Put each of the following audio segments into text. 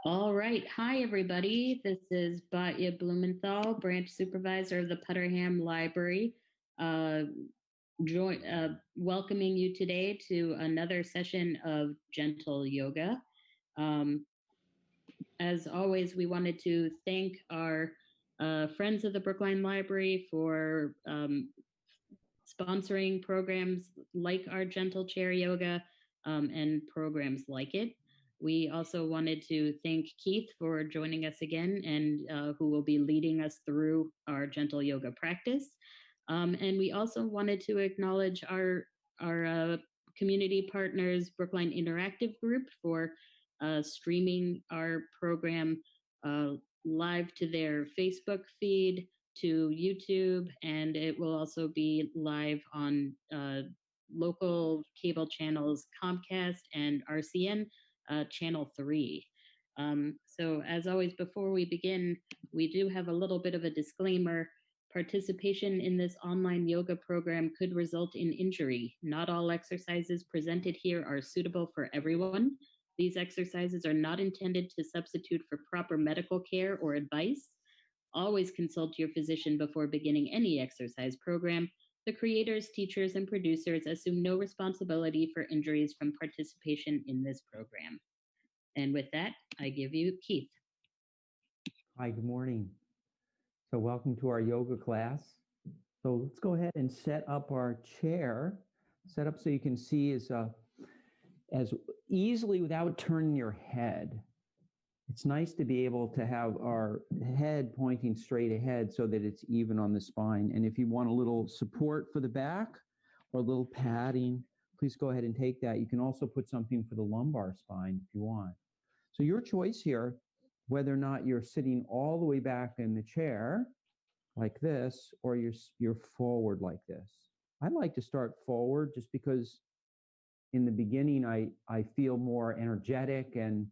All right. Hi, everybody. This is Batya Blumenthal, branch supervisor of the Putterham Library. Uh, Welcoming you today to another session of gentle yoga. Um, as always, we wanted to thank our friends of the Brookline Library for sponsoring programs like our gentle chair yoga and programs like it. We also wanted to thank Keith for joining us again and who will be leading us through our gentle yoga practice. And we also wanted to acknowledge our community partners, Brookline Interactive Group, for streaming our program uh, live to their Facebook feed, to YouTube, and it will also be live on local cable channels Comcast and RCN Channel 3. So, as always, before we begin, we do have a little bit of a disclaimer. Participation in this online yoga program could result in injury. Not all exercises presented here are suitable for everyone. These exercises are not intended to substitute for proper medical care or advice. Always consult your physician before beginning any exercise program. The creators, teachers, and producers assume no responsibility for injuries from participation in this program. And with that, I give you Keith. Hi, good morning. So welcome to our yoga class. So let's go ahead and set up our chair. Set up so you can see as easily without turning your head. It's nice to be able to have our head pointing straight ahead so that it's even on the spine. And if you want a little support for the back or a little padding, please go ahead and take that. You can also put something for the lumbar spine if you want. So your choice here, whether or not you're sitting all the way back in the chair like this, or you're forward like this. I'd like to start forward just because in the beginning I feel more energetic, and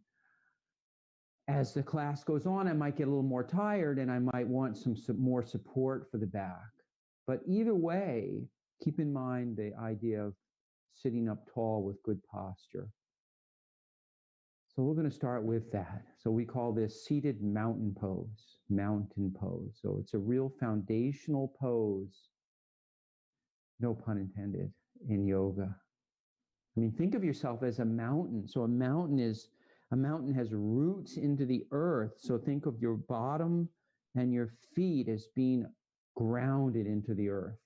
as the class goes on, I might get a little more tired and I might want some more support for the back. But either way, keep in mind the idea of sitting up tall with good posture. So we're going to start with that. So we call this seated mountain pose, mountain pose. So it's a real foundational pose, no pun intended, in yoga. I mean, think of yourself as a mountain. So a mountain has roots into the earth. So think of your bottom and your feet as being grounded into the earth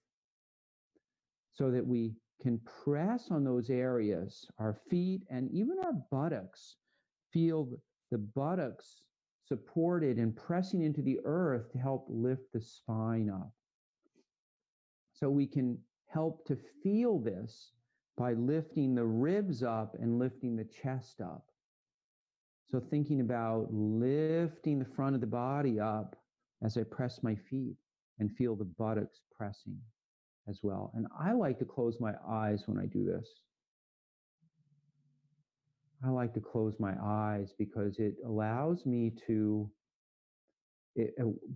so that we can press on those areas, our feet and even our buttocks. Feel the buttocks supported and pressing into the earth to help lift the spine up. So we can help to feel this by lifting the ribs up and lifting the chest up. So thinking about lifting the front of the body up as I press my feet and feel the buttocks pressing as well. And I like to close my eyes when I do this. I like to close my eyes because it allows me to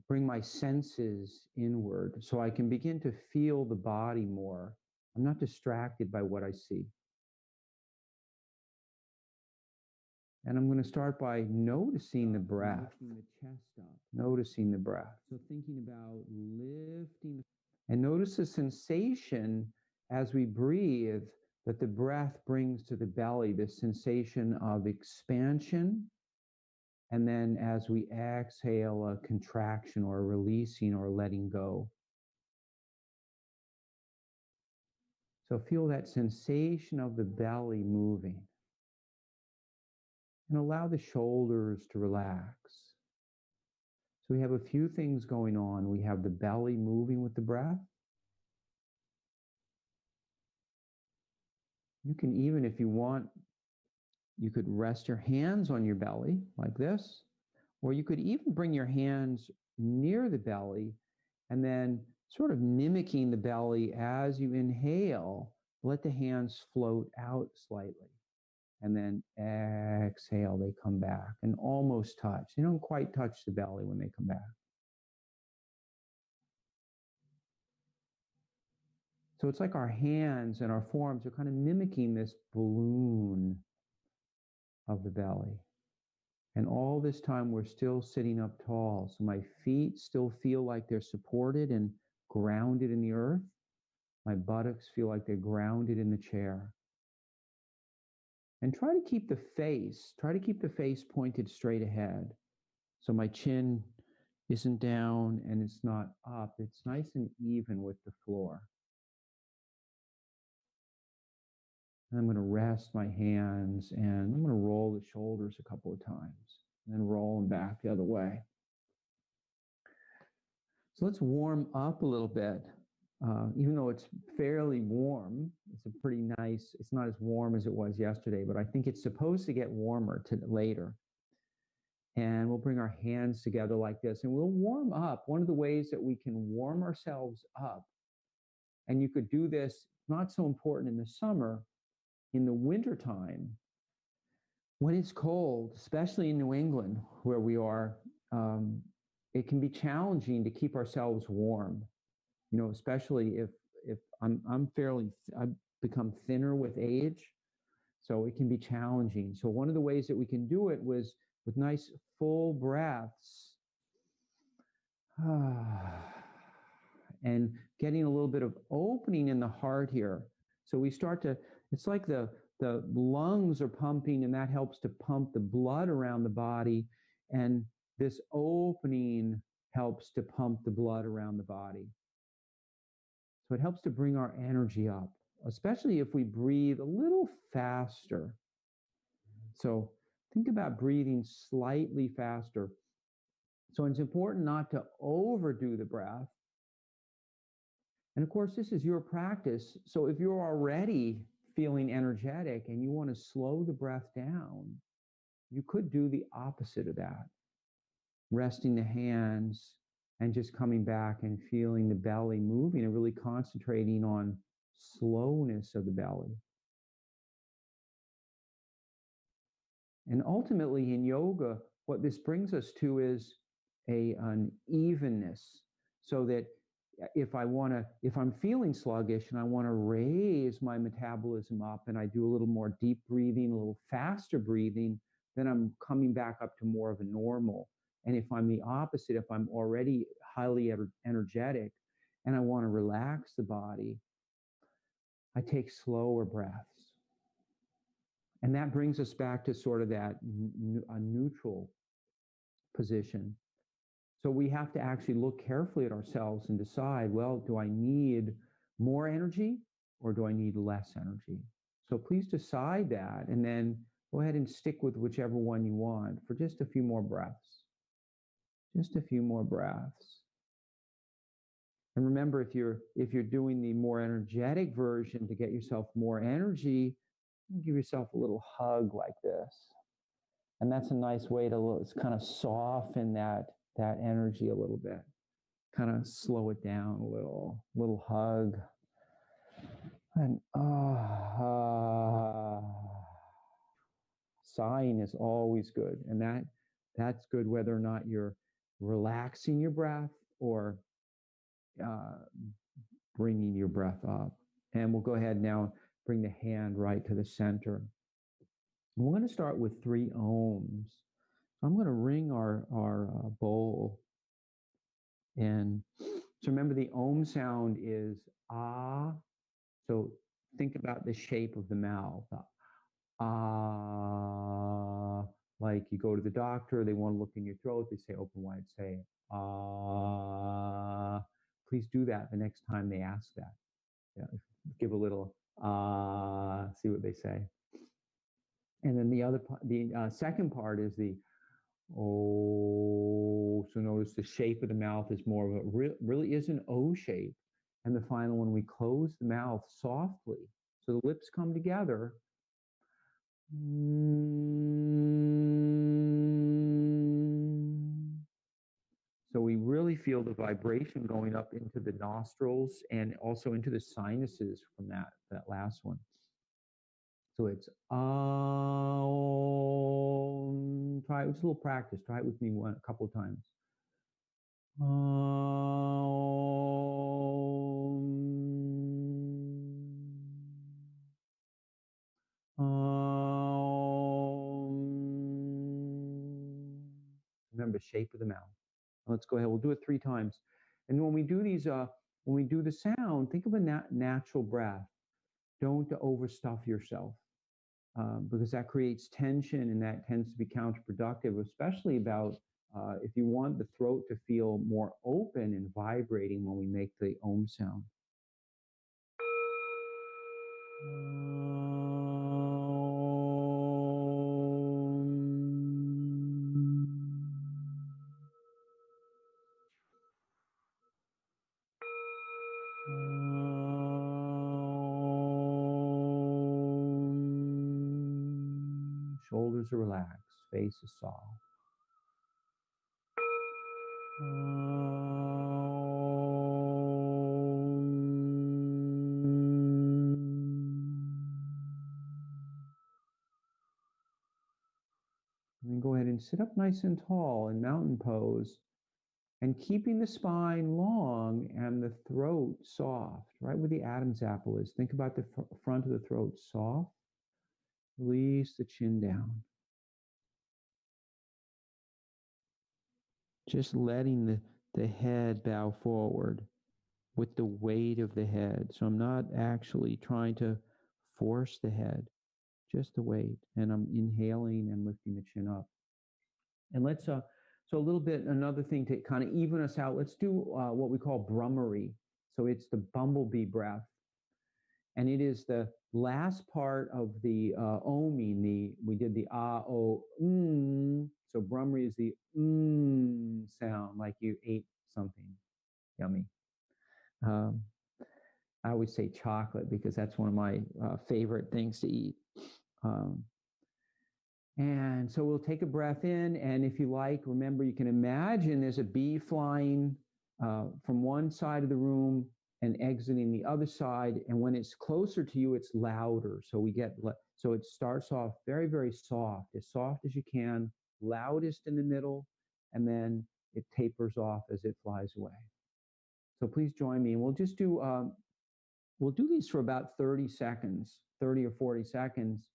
bring my senses inward so I can begin to feel the body more. I'm not distracted by what I see. And I'm going to start by noticing the breath. Lifting the chest up. Noticing the breath. So thinking about lifting. And notice the sensation as we breathe that the breath brings to the belly, this sensation of expansion. And then as we exhale, a contraction or a releasing or letting go. So feel that sensation of the belly moving. And allow the shoulders to relax. So we have a few things going on. We have the belly moving with the breath. You can even, if you want, you could rest your hands on your belly like this, or you could even bring your hands near the belly and then sort of mimicking the belly as you inhale, let the hands float out slightly. And then exhale, they come back and almost touch. They don't quite touch the belly when they come back. So it's like our hands and our forearms are kind of mimicking this balloon of the belly. And all this time, we're still sitting up tall. So my feet still feel like they're supported and grounded in the earth. My buttocks feel like they're grounded in the chair. And try to keep the face pointed straight ahead. So my chin isn't down and it's not up. It's nice and even with the floor. And I'm going to rest my hands and I'm going to roll the shoulders a couple of times and then roll them back the other way. So let's warm up a little bit. Even though it's fairly warm, it's a pretty nice, it's not as warm as it was yesterday, but I think it's supposed to get warmer later. And we'll bring our hands together like this and we'll warm up. One of the ways that we can warm ourselves up, and you could do this, not so important in the summer, in the wintertime, when it's cold, especially in New England where we are, it can be challenging to keep ourselves warm. You know, especially if I've become thinner with age, so it can be challenging. So one of the ways that we can do it was with nice full breaths and getting a little bit of opening in the heart here. So we start to, it's like the lungs are pumping and that helps to pump the blood around the body. And this opening helps to pump the blood around the body. So it helps to bring our energy up, especially if we breathe a little faster. So think about breathing slightly faster. So it's important not to overdo the breath. And of course, this is your practice. So if you're already feeling energetic and you want to slow the breath down, you could do the opposite of that. Resting the hands and just coming back and feeling the belly moving and really concentrating on slowness of the belly. And ultimately in yoga, what this brings us to is an evenness, so that if I'm feeling sluggish and I want to raise my metabolism up and I do a little more deep breathing, a little faster breathing, then I'm coming back up to more of a normal. And if I'm the opposite, if I'm already highly energetic and I want to relax the body, I take slower breaths. And that brings us back to sort of that a neutral position. So we have to actually look carefully at ourselves and decide, well, do I need more energy or do I need less energy? So please decide that and then go ahead and stick with whichever one you want for just a few more breaths. Just a few more breaths. And remember, if you're doing the more energetic version to get yourself more energy, give yourself a little hug like this. And that's a nice way to kind of soften that energy a little bit. Kind of slow it down a little hug. And sighing is always good. And that's good whether or not you're relaxing your breath or bringing your breath up. And we'll go ahead now, bring the hand right to the center. And we're going to start with 3 ohms. I'm going to ring our bowl. And so remember, the ohm sound is ah. So think about the shape of the mouth. Ah. Like you go to the doctor, they want to look in your throat, they say open wide, say ah. Please do that the next time they ask that. Yeah, give a little see what they say. And then the second part is the oh. So notice the shape of the mouth is more of a really is an O shape. And the final one, we close the mouth softly. So the lips come together. So we really feel the vibration going up into the nostrils and also into the sinuses from that last one. So it's try it. It's a little practice. Try it with me a couple of times. remember, shape of the mouth. Let's go ahead. We'll do it 3 times. And when we do these, when we do the sound, think of a natural breath. Don't overstuff yourself, because that creates tension and that tends to be counterproductive, especially about if you want the throat to feel more open and vibrating when we make the om sound. Shoulders are relaxed, face is soft. And then go ahead and sit up nice and tall in mountain pose, and keeping the spine long and the throat soft, right where the Adam's apple is. Think about the front of the throat soft. Release the chin down. Just letting the head bow forward with the weight of the head. So I'm not actually trying to force the head, just the weight. And I'm inhaling and lifting the chin up. And let's, so a little bit, another thing to kind of even us out, let's do what we call brummery. So it's the bumblebee breath. And it is the last part of the oming. We did the o, So brummery is the sound, like you ate something yummy. I always say chocolate because that's one of my favorite things to eat. And so we'll take a breath in, and if you like, remember, you can imagine there's a bee flying from one side of the room and exiting the other side, and when it's closer to you, it's louder. So so it starts off very, very soft as you can, loudest in the middle, and then it tapers off as it flies away. So please join me, and we'll just do, we'll do these for about 30 seconds, 30 or 40 seconds,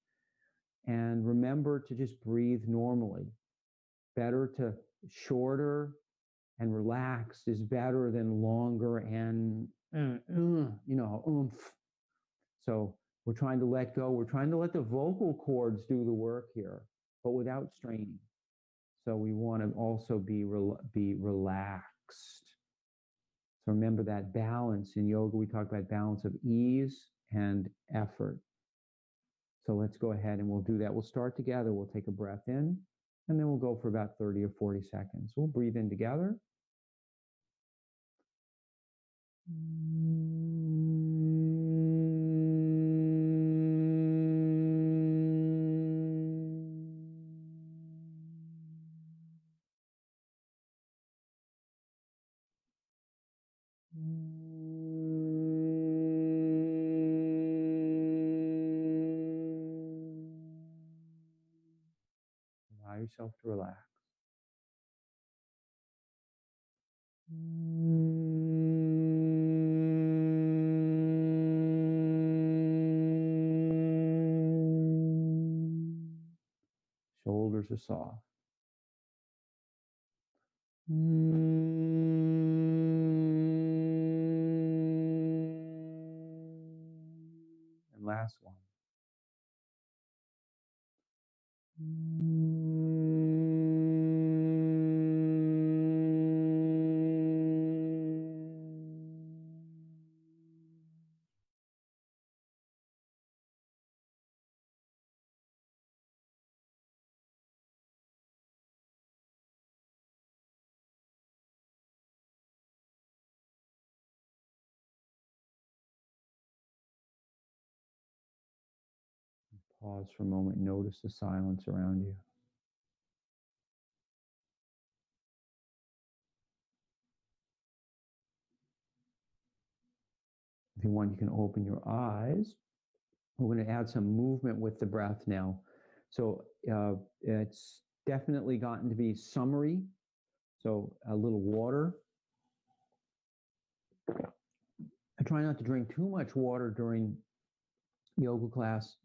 and remember to just breathe normally. Better to shorter and relaxed is better than longer and, oomph. So we're trying to let go. We're trying to let the vocal cords do the work here, but without straining. So we want to also be relaxed. So remember that balance. In yoga, we talk about balance of ease and effort. So let's go ahead and we'll do that. We'll start together. We'll take a breath in, and then we'll go for about 30 or 40 seconds. We'll breathe in together. Allow yourself to relax. Shoulders are soft. And last one. Pause for a moment. Notice the silence around you. If you want, you can open your eyes. We're going to add some movement with the breath now. So it's definitely gotten to be summery. So a little water. I try not to drink too much water during yoga class.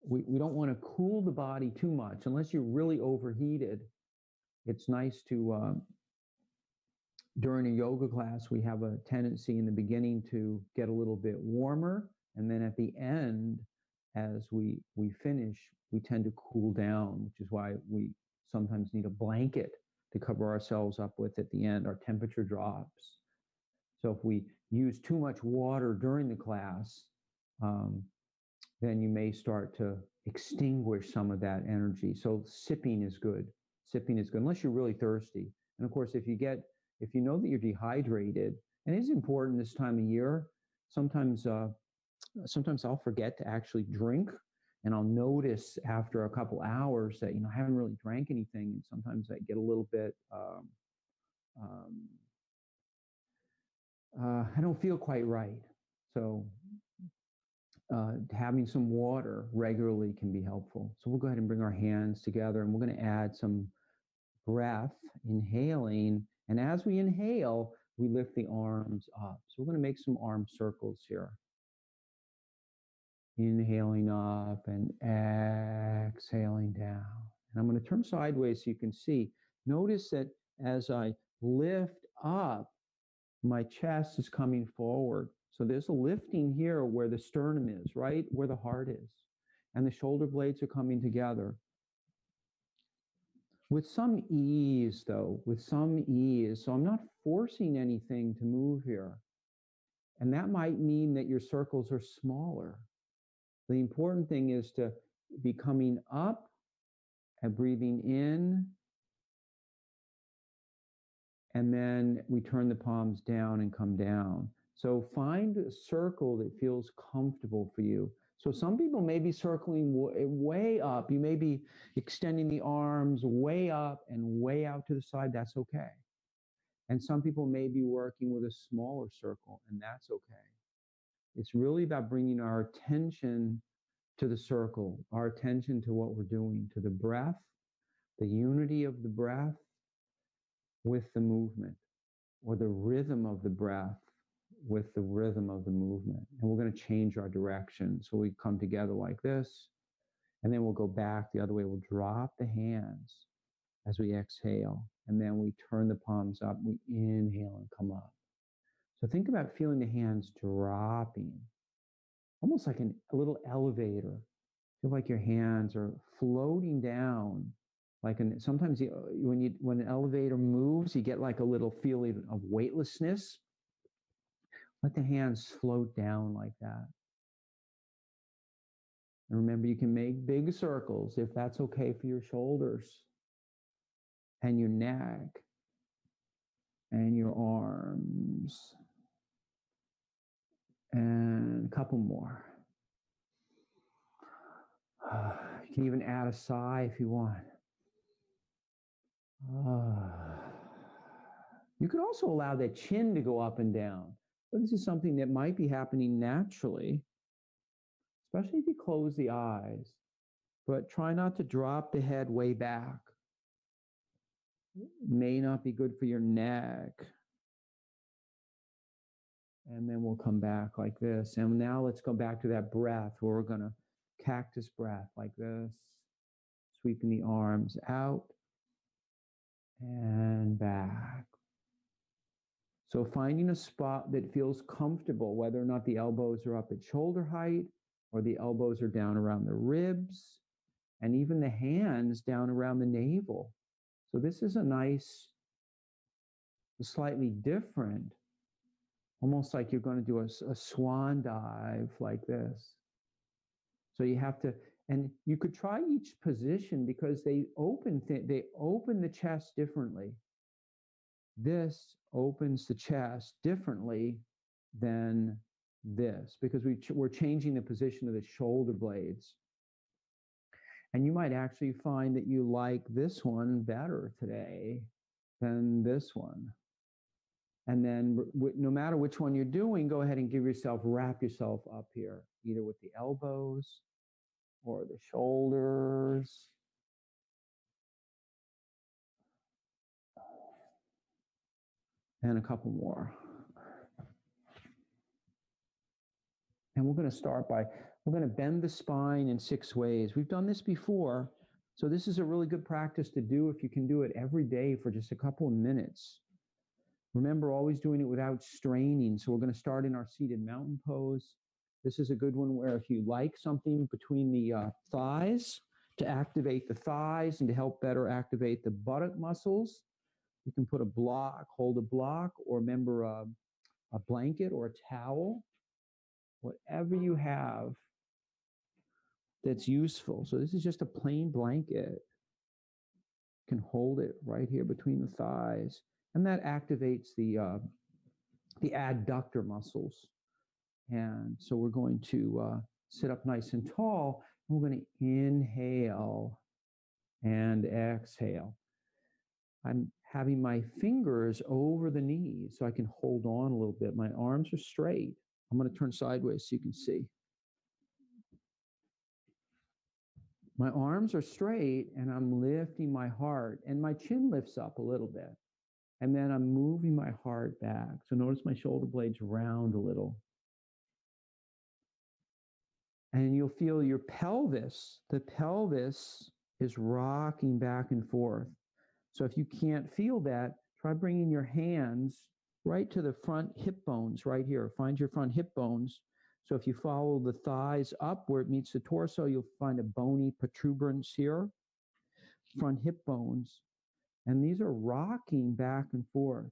We don't want to cool the body too much unless you're really overheated. it's nice to, during a yoga class, we have a tendency in the beginning to get a little bit warmer. And then at the end, as we finish, we tend to cool down, which is why we sometimes need a blanket to cover ourselves up with at the end. Our temperature drops. So if we use too much water during the class, then you may start to extinguish some of that energy. So sipping is good. Sipping is good, unless you're really thirsty. And of course, if you know that you're dehydrated, and it's important this time of year, sometimes I'll forget to actually drink, and I'll notice after a couple hours that I haven't really drank anything, and sometimes I get a little bit I don't feel quite right. So having some water regularly can be helpful. So we'll go ahead and bring our hands together, and we're going to add some breath, inhaling. And as we inhale, we lift the arms up. So we're going to make some arm circles here. Inhaling up and exhaling down. And I'm going to turn sideways so you can see. Notice that as I lift up, my chest is coming forward. So there's a lifting here where the sternum is, right where the heart is. And the shoulder blades are coming together. With some ease, though, with some ease. So I'm not forcing anything to move here. And that might mean that your circles are smaller. The important thing is to be coming up and breathing in. And then we turn the palms down and come down. So find a circle that feels comfortable for you. So some people may be circling way up. You may be extending the arms way up and way out to the side. That's okay. And some people may be working with a smaller circle, and that's okay. It's really about bringing our attention to the circle, our attention to what we're doing, to the breath, the unity of the breath with the movement, or the rhythm of the breath with the rhythm of the movement. And we're going to change our direction. So we come together like this, and then we'll go back the other way. We'll drop the hands as we exhale, and then we turn the palms up. We inhale and come up. So think about feeling the hands dropping, almost like a little elevator. Feel like your hands are floating down. Sometimes when an elevator moves, you get like a little feeling of weightlessness. Let the hands float down like that. And remember, you can make big circles if that's okay for your shoulders and your neck and your arms. And a couple more. You can even add a sigh if you want. You could also allow that chin to go up and down. So this is something that might be happening naturally, especially if you close the eyes, but try not to drop the head way back. It may not be good for your neck. And then we'll come back like this. And now let's go back to that breath where we're going to cactus breath like this, sweeping the arms out and back. So finding a spot that feels comfortable, whether or not the elbows are up at shoulder height or the elbows are down around the ribs, and even the hands down around the navel. So this is a nice, slightly different, almost like you're going to do a swan dive like this. So you have to, and you could try each position because they open the chest differently. This opens the chest differently than this because we're changing the position of the shoulder blades. And you might actually find that you like this one better today than this one. And then no matter which one you're doing, go ahead and wrap yourself up here, either with the elbows or the shoulders. And a couple more. And we're going to start we're going to bend the spine in 6 ways. We've done this before, So this is a really good practice to do if you can do it every day for just a couple of minutes. Remember, always doing it without straining. So we're going to start in our seated mountain pose. This is a good one where if you like something between the thighs to activate the thighs and to help better activate the buttock muscles, you can put a block, hold a block, or remember a blanket or a towel, whatever you have that's useful. So this is just a plain blanket. You can hold it right here between the thighs, and that activates the adductor muscles. And so we're going to sit up nice and tall. And we're going to inhale and exhale. I'm having my fingers over the knees so I can hold on a little bit. My arms are straight. I'm going to turn sideways so you can see. My arms are straight and I'm lifting my heart, and my chin lifts up a little bit. And then I'm moving my heart back. So notice my shoulder blades round a little. And you'll feel your pelvis, the pelvis is rocking back and forth. So if you can't feel that, try bringing your hands right to the front hip bones right here. Find your front hip bones. So if you follow the thighs up where it meets the torso, you'll find a bony protuberance here, front hip bones. And these are rocking back and forth.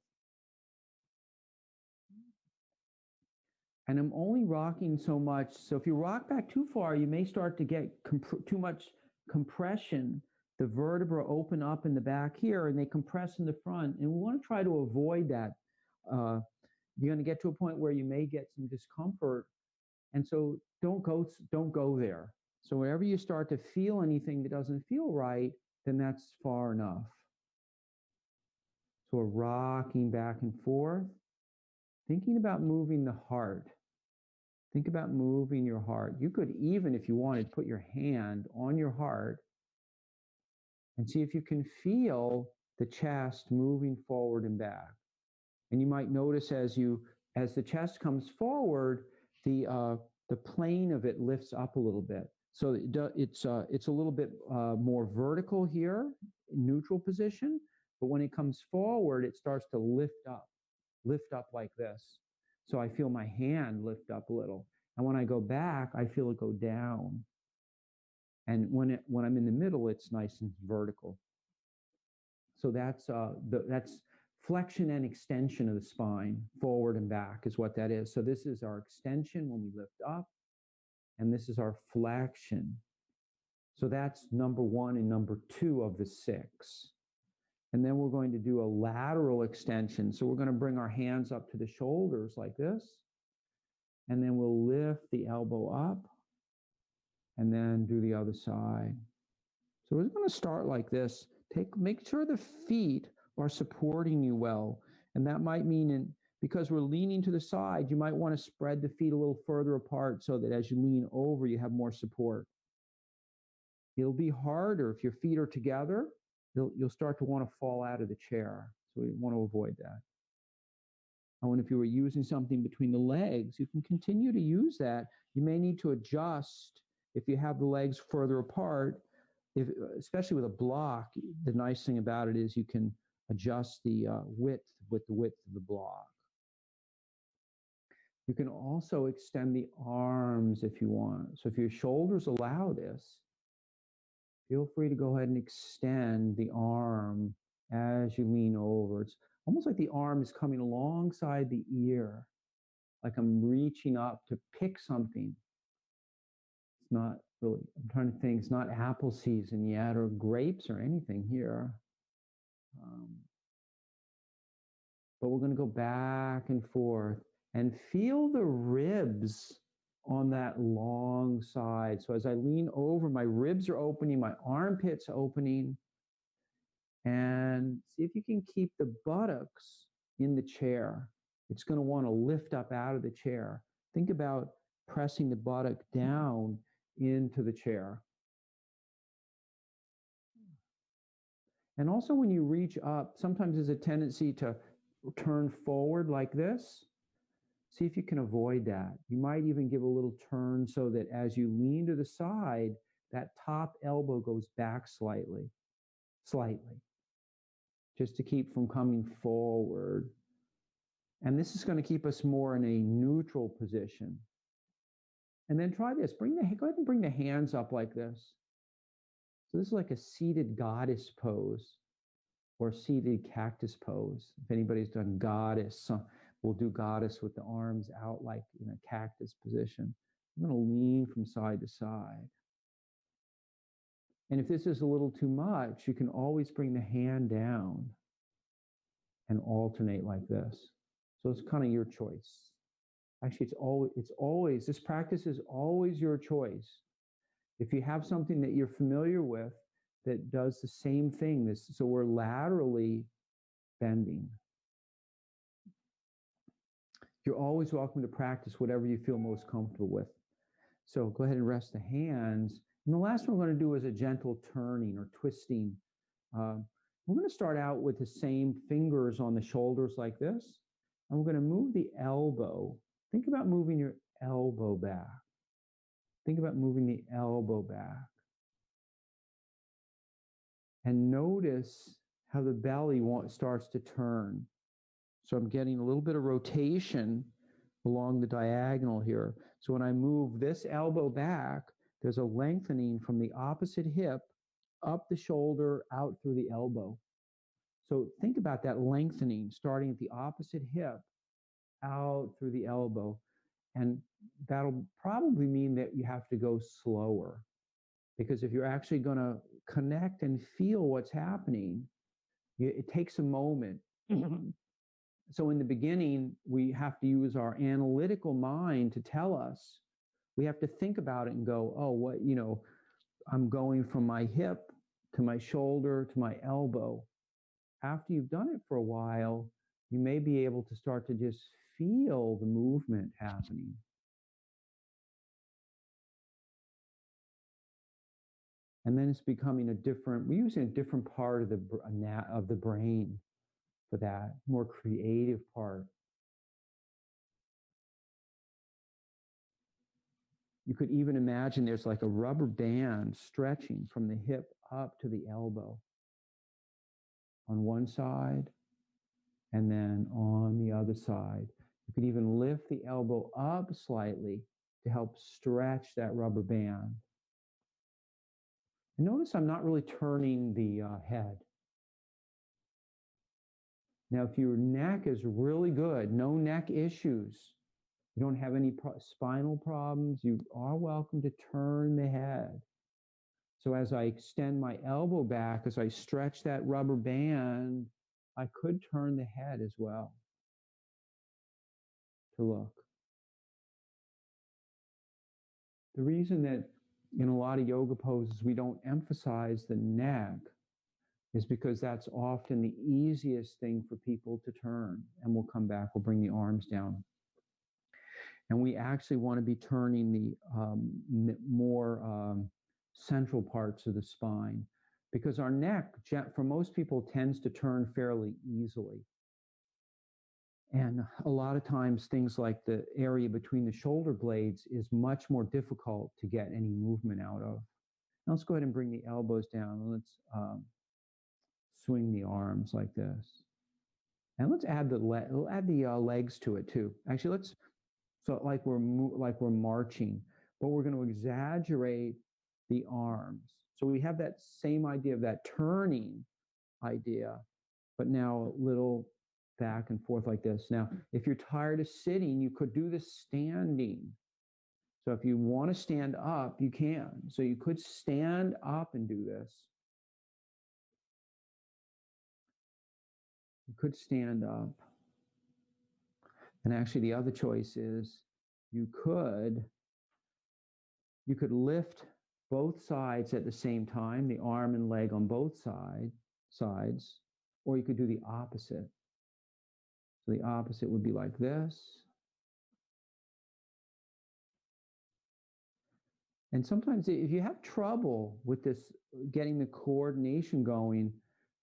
And I'm only rocking so much. So if you rock back too far, you may start to get too much compression. The vertebrae open up in the back here and they compress in the front. And we want to try to avoid that. You're going to get to a point where you may get some discomfort. And so don't go there. So wherever you start to feel anything that doesn't feel right, then that's far enough. So we're rocking back and forth, thinking about moving the heart. Think about moving your heart. You could even, if you wanted, put your hand on your heart and see if you can feel the chest moving forward and back. And you might notice as the chest comes forward, the plane of it lifts up a little bit. So it's a little bit more vertical here, neutral position. But when it comes forward, it starts to lift up like this. So I feel my hand lift up a little. And when I go back, I feel it go down. And when I'm in the middle, it's nice and vertical. So that's flexion and extension of the spine, forward and back is what that is. So this is our extension when we lift up, and this is our flexion. So that's number 1 and number 2 of the 6. And then we're going to do a lateral extension. So we're going to bring our hands up to the shoulders like this. And then we'll lift the elbow up and then do the other side. So we're going to start like this. Make sure the feet are supporting you well. And that might mean because we're leaning to the side, you might want to spread the feet a little further apart so that as you lean over, you have more support. It'll be harder if your feet are together. You'll start to want to fall out of the chair. So we want to avoid that. And if you were using something between the legs, you can continue to use that. You may need to adjust if you have the legs further apart. Especially with a block, the nice thing about it is you can adjust the width with the width of the block. You can also extend the arms if you want. So if your shoulders allow this, feel free to go ahead and extend the arm as you lean over. It's almost like the arm is coming alongside the ear, like I'm reaching up to pick something. It's not really, I'm trying to think, it's not apple season yet or grapes or anything here. But we're going to go back and forth and feel the ribs on that long side. So as I lean over, my ribs are opening, my armpits opening. And see if you can keep the buttocks in the chair. It's going to want to lift up out of the chair. Think about pressing the buttock down into the chair. And also when you reach up, sometimes there's a tendency to turn forward like this. See if you can avoid that. You might even give a little turn so that as you lean to the side, that top elbow goes back slightly, just to keep from coming forward. And this is going to keep us more in a neutral position. And then try this. Go ahead and bring the hands up like this. So this is like a seated goddess pose or seated cactus pose. If anybody's done goddess, we'll do goddess with the arms out like in a cactus position. I'm going to lean from side to side. And if this is a little too much, you can always bring the hand down and alternate like this. So it's kind of your choice. Actually, this practice is always your choice. If you have something that you're familiar with that does the same thing, so we're laterally bending. You're always welcome to practice whatever you feel most comfortable with. So go ahead and rest the hands. And the last one we're going to do is a gentle turning or twisting. We're going to start out with the same fingers on the shoulders like this. And we're going to move the elbow. Think about moving your elbow back. Think about moving the elbow back. And notice how the belly starts to turn. So I'm getting a little bit of rotation along the diagonal here. So when I move this elbow back, there's a lengthening from the opposite hip up the shoulder, out through the elbow. So think about that lengthening starting at the opposite hip, out through the elbow. And that'll probably mean that you have to go slower. Because if you're actually going to connect and feel what's happening, it takes a moment. So in the beginning, we have to use our analytical mind to tell us. We have to think about it and go, oh, I'm going from my hip to my shoulder to my elbow. After you've done it for a while, you may be able to start to just feel the movement happening. And then it's becoming we're using a different part of the brain for that, more creative part. You could even imagine there's like a rubber band stretching from the hip up to the elbow on one side and then on the other side. You could even lift the elbow up slightly to help stretch that rubber band. And notice I'm not really turning the head. Now, if your neck is really good, no neck issues, you don't have any spinal problems, you are welcome to turn the head. So as I extend my elbow back, as I stretch that rubber band, I could turn the head as well to look. The reason that in a lot of yoga poses we don't emphasize the neck is because that's often the easiest thing for people to turn. And we'll come back, we'll bring the arms down. And we actually want to be turning the more central parts of the spine, because our neck, for most people, tends to turn fairly easily. And a lot of times things like the area between the shoulder blades is much more difficult to get any movement out of. Now let's go ahead and bring the elbows down. Let's swing the arms like this. And let's add the legs to it too. Actually, like we're marching, but we're going to exaggerate the arms. So we have that same idea of that turning idea, but now a little back and forth like this. Now, if you're tired of sitting, you could do this standing. So if you want to stand up, you can. So you could stand up and do this. You could stand up. And actually the other choice is you could lift both sides at the same time, the arm and leg on both sides, or you could do the opposite. So the opposite would be like this. And sometimes if you have trouble with this, getting the coordination going,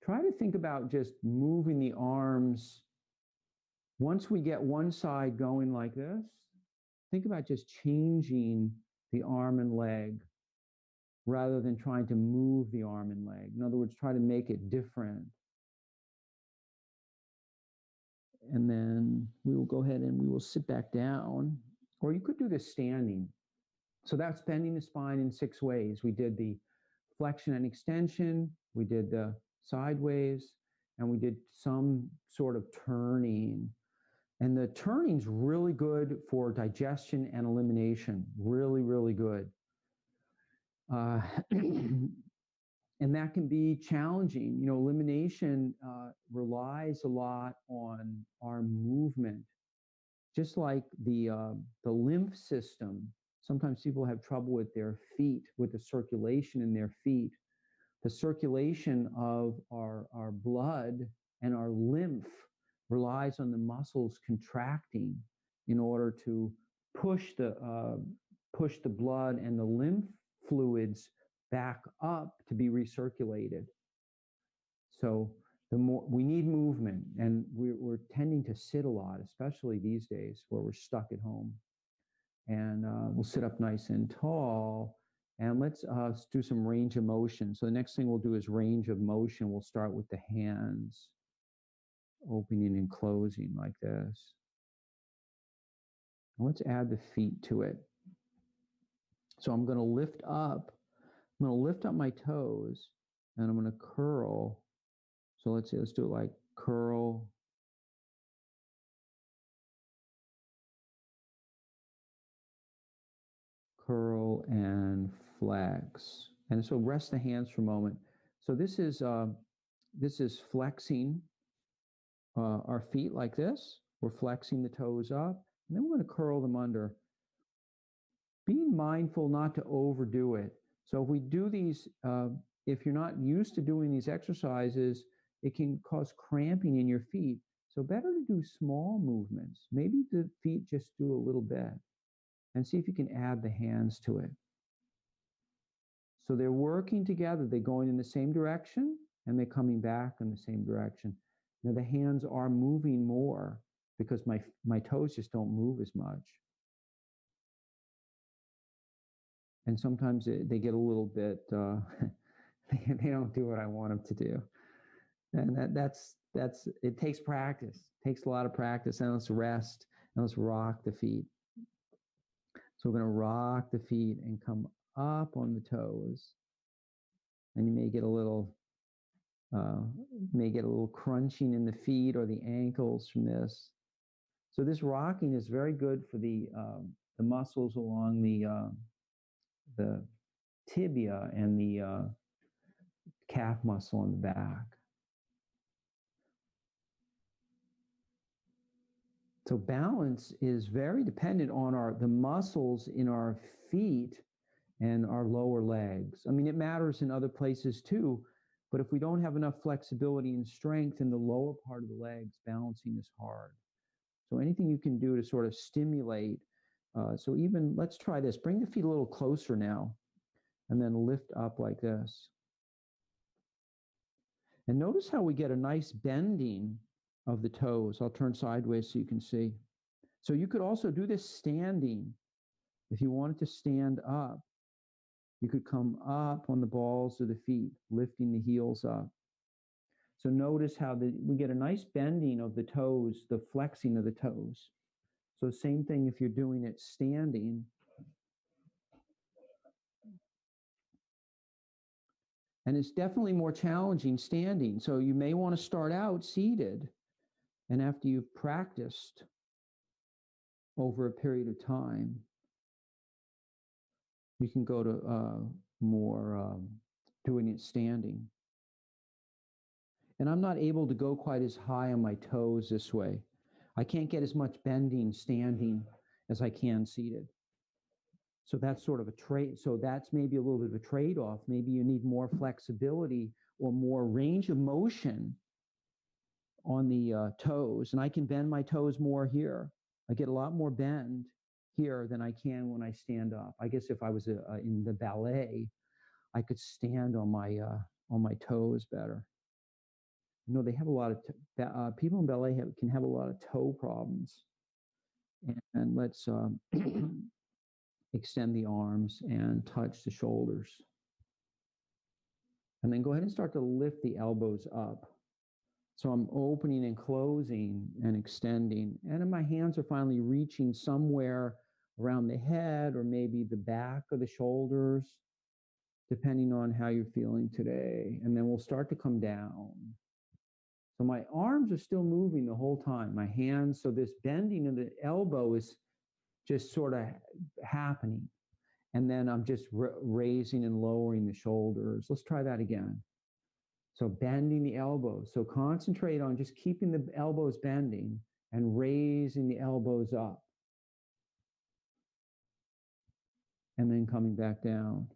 try to think about just moving the arms. Once we get one side going like this, think about just changing the arm and leg rather than trying to move the arm and leg. In other words, try to make it different. And then we will go ahead and we will sit back down, or you could do this standing. So that's bending the spine in 6 ways. We did the flexion and extension, we did the sideways, and we did some sort of turning. And the turning's really good for digestion and elimination. Really, really good. And that can be challenging. You know, elimination relies a lot on our movement. Just like the lymph system, sometimes people have trouble with their feet, with the circulation in their feet. The circulation of our blood and our lymph relies on the muscles contracting in order to push the blood and the lymph fluids back up to be recirculated. So the more we need movement, and we're tending to sit a lot, especially these days where we're stuck at home. And we'll sit up nice and tall, and let's do some range of motion. So the next thing we'll do is range of motion. We'll start with the hands opening and closing like this. And let's add the feet to it. So I'm going to lift up. I'm going to lift up my toes, and I'm going to curl. So let's do it like curl, curl, and flex. And so rest the hands for a moment. So this is flexing our feet like this. We're flexing the toes up, and then we're going to curl them under. Being mindful not to overdo it. So if we do these, if you're not used to doing these exercises, it can cause cramping in your feet. So better to do small movements. Maybe the feet just do a little bit, and see if you can add the hands to it. So they're working together. They're going in the same direction, and they're coming back in the same direction. Now the hands are moving more because my toes just don't move as much. And sometimes they get a little bit, they don't do what I want them to do. And that's it takes practice. It takes a lot of practice. And let's rest, and let's rock the feet. So we're going to rock the feet and come up on the toes. And you may get a little crunching in the feet or the ankles from this. So this rocking is very good for the muscles along the tibia and the calf muscle in the back. So balance is very dependent on the muscles in our feet and our lower legs. I mean, it matters in other places too, but if we don't have enough flexibility and strength in the lower part of the legs, balancing is hard. So anything you can do to sort of stimulate. So even, let's try this. Bring the feet a little closer now, and then lift up like this. And notice how we get a nice bending of the toes. I'll turn sideways so you can see. So you could also do this standing. If you wanted to stand up, you could come up on the balls of the feet, lifting the heels up. So notice how we get a nice bending of the toes, the flexing of the toes. So same thing if you're doing it standing. And it's definitely more challenging standing. So you may want to start out seated, and after you've practiced over a period of time, you can go to more doing it standing. And I'm not able to go quite as high on my toes this way. I can't get as much bending standing as I can seated. So that's sort of a trade. So that's maybe a little bit of a trade-off. Maybe you need more flexibility or more range of motion on the toes. And I can bend my toes more here. I get a lot more bend here than I can when I stand up. I guess if I was in the ballet, I could stand on my toes better. You know, they have a lot of people in ballet can have a lot of toe problems. And let's extend the arms and touch the shoulders. And then go ahead and start to lift the elbows up. So I'm opening and closing and extending. And then my hands are finally reaching somewhere around the head or maybe the back of the shoulders, depending on how you're feeling today. And then we'll start to come down. So my arms are still moving the whole time. My hands, so this bending of the elbow is just sort of happening. And then I'm just raising and lowering the shoulders. Let's try that again. So bending the elbows. So concentrate on just keeping the elbows bending and raising the elbows up. And then coming back down.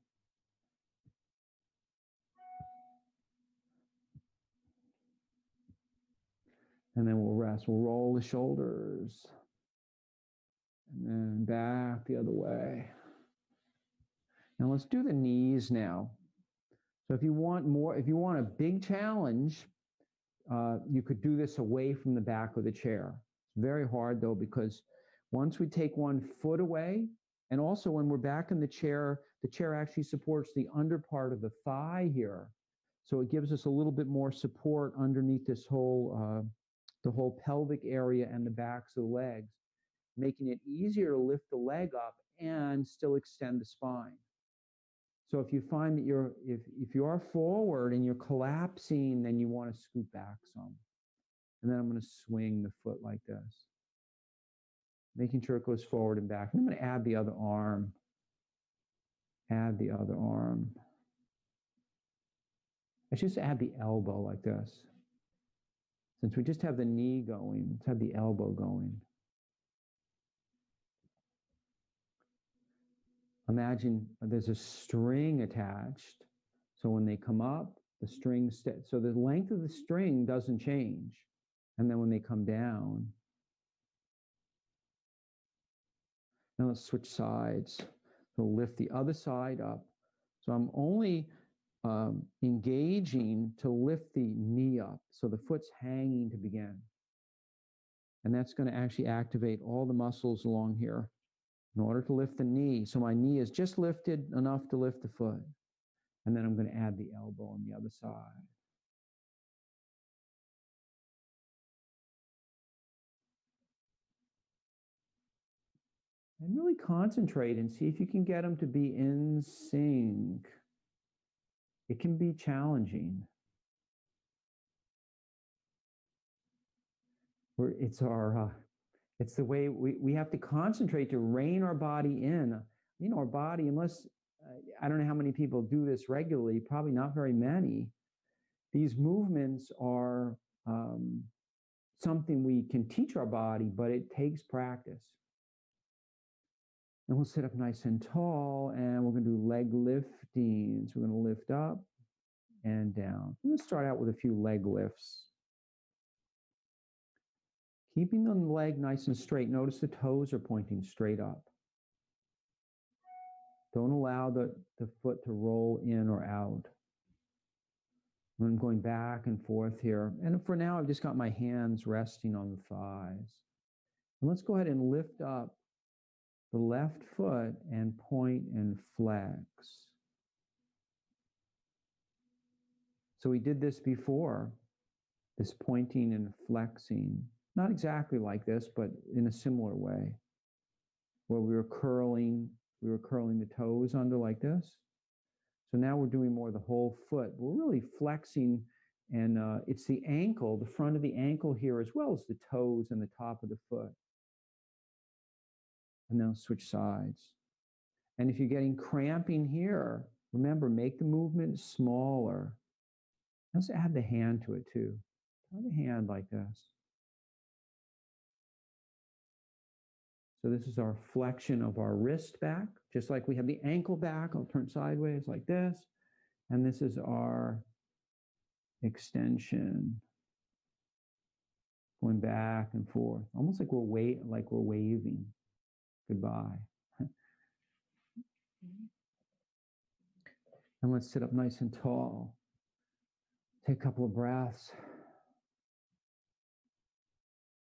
And then we'll rest. We'll roll the shoulders. And then back the other way. Now let's do the knees now. So if you want a big challenge, you could do this away from the back of the chair. It's very hard though, because once we take one foot away, and also when we're back in the chair actually supports the under part of the thigh here. So it gives us a little bit more support underneath this whole, the whole pelvic area and the backs of the legs, making it easier to lift the leg up and still extend the spine. So if you find that if you are forward and you're collapsing, then you want to scoot back some. And then I'm going to swing the foot like this, making sure it goes forward and back. And I'm going to add the other arm. Add the other arm. I should just add the elbow like this. Since we just have the knee going, let's have the elbow going. Imagine there's a string attached. So when they come up, the string, so the length of the string doesn't change. And then when they come down, now let's switch sides. So lift the other side up. So I'm only engaging to lift the knee up. So the foot's hanging to begin. And that's going to actually activate all the muscles along here in order to lift the knee. So my knee is just lifted enough to lift the foot. And then I'm going to add the elbow on the other side. And really concentrate and see if you can get them to be in sync. It can be challenging. It's the way we have to concentrate to rein our body in. You know, our body, unless, I don't know how many people do this regularly, probably not very many. These movements are something we can teach our body, but it takes practice. And we'll sit up nice and tall, and we're going to do leg lifting. So we're going to lift up and down. Let's start out with a few leg lifts. Keeping the leg nice and straight. Notice the toes are pointing straight up. Don't allow the foot to roll in or out. I'm going back and forth here. And for now, I've just got my hands resting on the thighs. And let's go ahead and lift up the left foot and point and flex. So we did this before, this pointing and flexing. Not exactly like this, but in a similar way, where we were curling the toes under like this. So now we're doing more of the whole foot. We're really flexing, and it's the ankle, the front of the ankle here, as well as the toes and the top of the foot. And then switch sides. And if you're getting cramping here, remember, make the movement smaller. Let's add the hand to it too. Try the hand like this. So this is our flexion of our wrist back, just like we have the ankle back. I'll turn sideways like this. And this is our extension, going back and forth, almost like we're waving goodbye. And let's sit up nice and tall. Take a couple of breaths.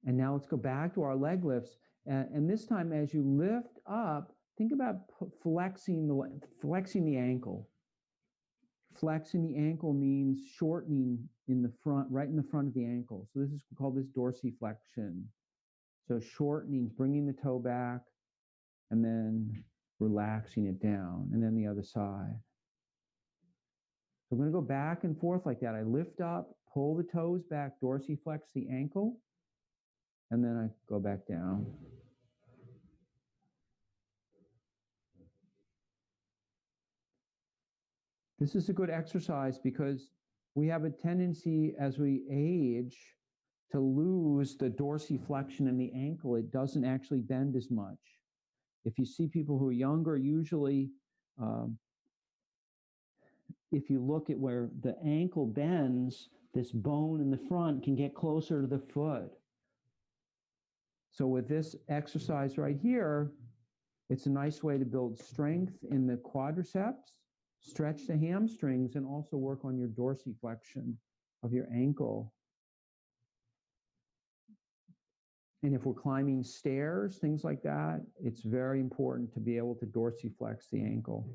And now let's go back to our leg lifts. And this time, as you lift up, think about flexing the ankle. Flexing the ankle means shortening in the front, right in the front of the ankle. So this is called this dorsiflexion. So shortening, bringing the toe back, and then relaxing it down, and then the other side. So I'm going to go back and forth like that. I lift up, pull the toes back, dorsiflex the ankle, and then I go back down. This is a good exercise because we have a tendency as we age to lose the dorsiflexion in the ankle. It doesn't actually bend as much. If you see people who are younger, usually if you look at where the ankle bends, this bone in the front can get closer to the foot. So with this exercise right here, it's a nice way to build strength in the quadriceps, stretch the hamstrings, and also work on your dorsiflexion of your ankle. And if we're climbing stairs, things like that, it's very important to be able to dorsiflex the ankle.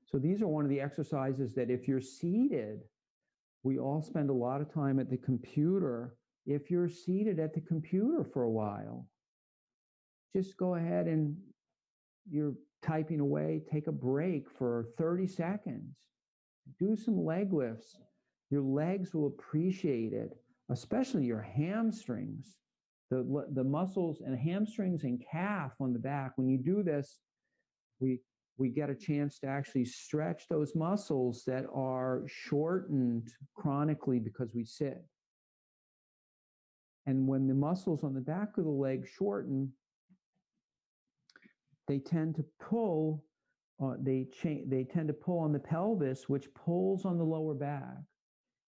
So these are one of the exercises that if you're seated, we all spend a lot of time at the computer. If you're seated at the computer for a while, just go ahead and you're typing away, take a break for 30 seconds. Do some leg lifts. Your legs will appreciate it, especially your hamstrings. The muscles and hamstrings and calf on the back, when you do this, we get a chance to actually stretch those muscles that are shortened chronically because we sit. And when the muscles on the back of the leg shorten, they tend to pull. They tend to pull on the pelvis, which pulls on the lower back,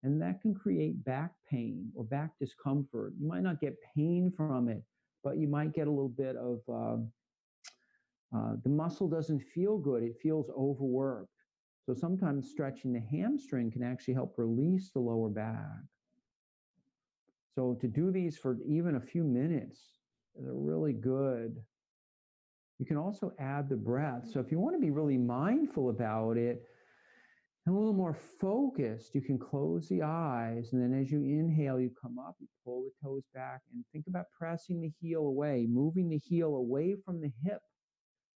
and that can create back pain or back discomfort. You might not get pain from it, but you might get a little bit of the muscle doesn't feel good. It feels overworked. So sometimes stretching the hamstring can actually help release the lower back. So to do these for even a few minutes, they're really good. You can also add the breath. So if you want to be really mindful about it and a little more focused, you can close the eyes. And then as you inhale, you come up, you pull the toes back, and think about pressing the heel away, moving the heel away from the hip,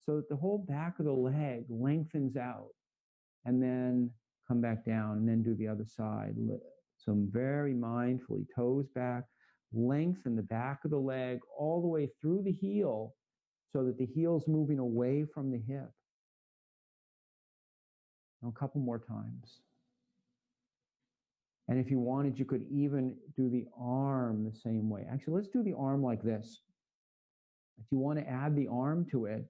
so that the whole back of the leg lengthens out, and then come back down, and then do the other side. So very mindfully, toes back, lengthen the back of the leg all the way through the heel so that the heel's moving away from the hip. Now, a couple more times. And if you wanted, you could even do the arm the same way. Actually, let's do the arm like this. If you want to add the arm to it,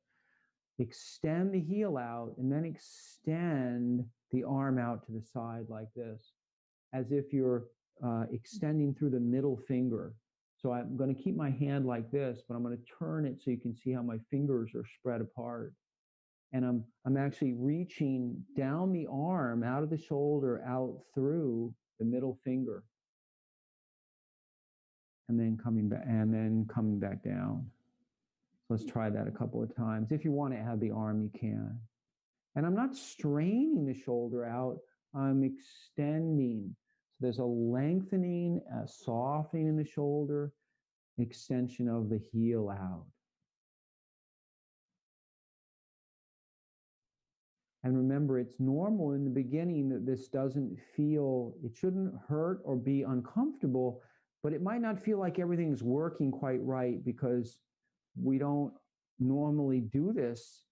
extend the heel out and then extend the arm out to the side like this, as if you're extending through the middle finger. So I'm going to keep my hand like this, but I'm going to turn it so you can see how my fingers are spread apart. And I'm actually reaching down the arm, out of the shoulder, out through the middle finger. And then coming back down. Let's try that a couple of times. If you want to add the arm, you can. And I'm not straining the shoulder out, I'm extending. So there's a lengthening, a softening in the shoulder, extension of the heel out. And remember, it's normal in the beginning that this doesn't feel, it shouldn't hurt or be uncomfortable, but it might not feel like everything's working quite right because we don't normally do this.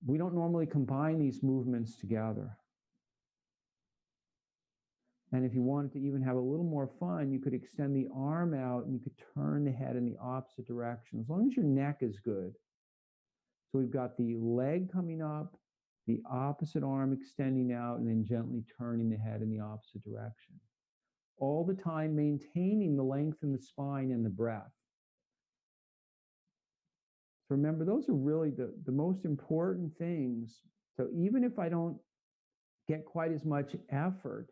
We don't normally combine these movements together. And if you wanted to even have a little more fun, you could extend the arm out and you could turn the head in the opposite direction, as long as your neck is good. So we've got the leg coming up, the opposite arm extending out, and then gently turning the head in the opposite direction. All the time maintaining the length in the spine and the breath. So remember, those are really the most important things. So even if I don't get quite as much effort,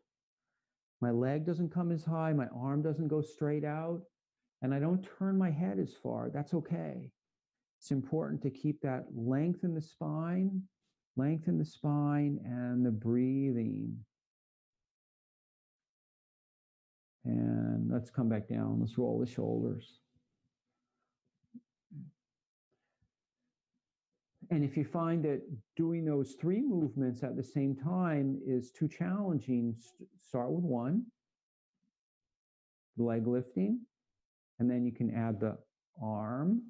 my leg doesn't come as high, my arm doesn't go straight out, and I don't turn my head as far, that's okay. It's important to keep that length in the spine and the breathing. And let's come back down. Let's roll the shoulders. And if you find that doing those 3 movements at the same time is too challenging, start with one, leg lifting, and then you can add the arm.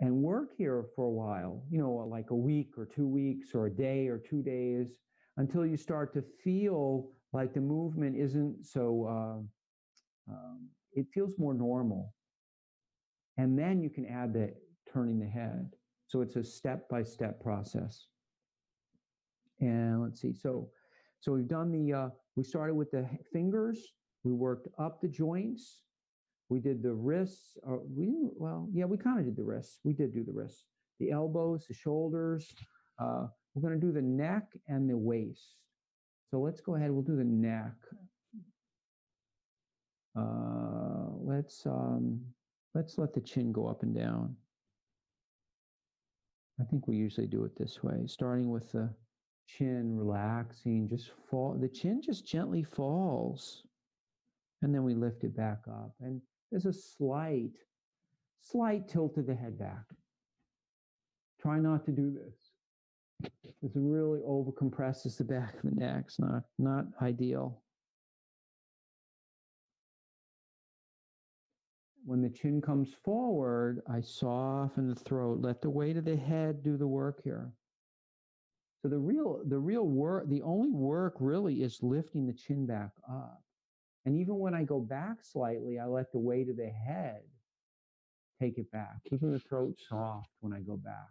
And work here for a while, like a week or 2 weeks or a day or 2 days, until you start to feel like the movement isn't so, it feels more normal. And then you can add the turning the head. So it's a step-by-step process. And let's see. So we've done we started with the fingers. We worked up the joints. We did the wrists. We kind of did the wrists. We did do the wrists. The elbows, the shoulders. We're going to do the neck and the waist. So let's go ahead. We'll do the neck. Let's let the chin go up and down. I think we usually do it this way, starting with the chin relaxing, the chin just gently falls. And then we lift it back up. And there's a slight tilt of the head back. Try not to do this. This really over compresses the back of the neck. It's not ideal. When the chin comes forward, I soften the throat. Let the weight of the head do the work here. So the real work, the only work really is lifting the chin back up. And even when I go back slightly, I let the weight of the head take it back, keeping the throat soft when I go back.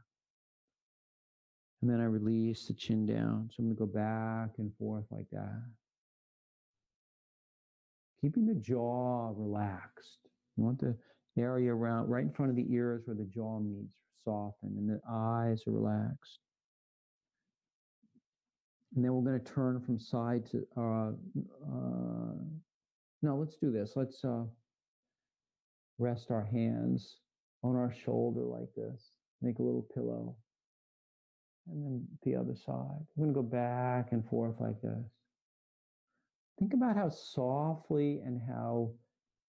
And then I release the chin down. So I'm going to go back and forth like that. Keeping the jaw relaxed. You want the area around, right in front of the ears where the jaw meets, soften, and the eyes are relaxed. And then we're going to turn from side to, no, let's do this. Let's rest our hands on our shoulder like this. Make a little pillow. And then the other side. We're going to go back and forth like this. Think about how softly and how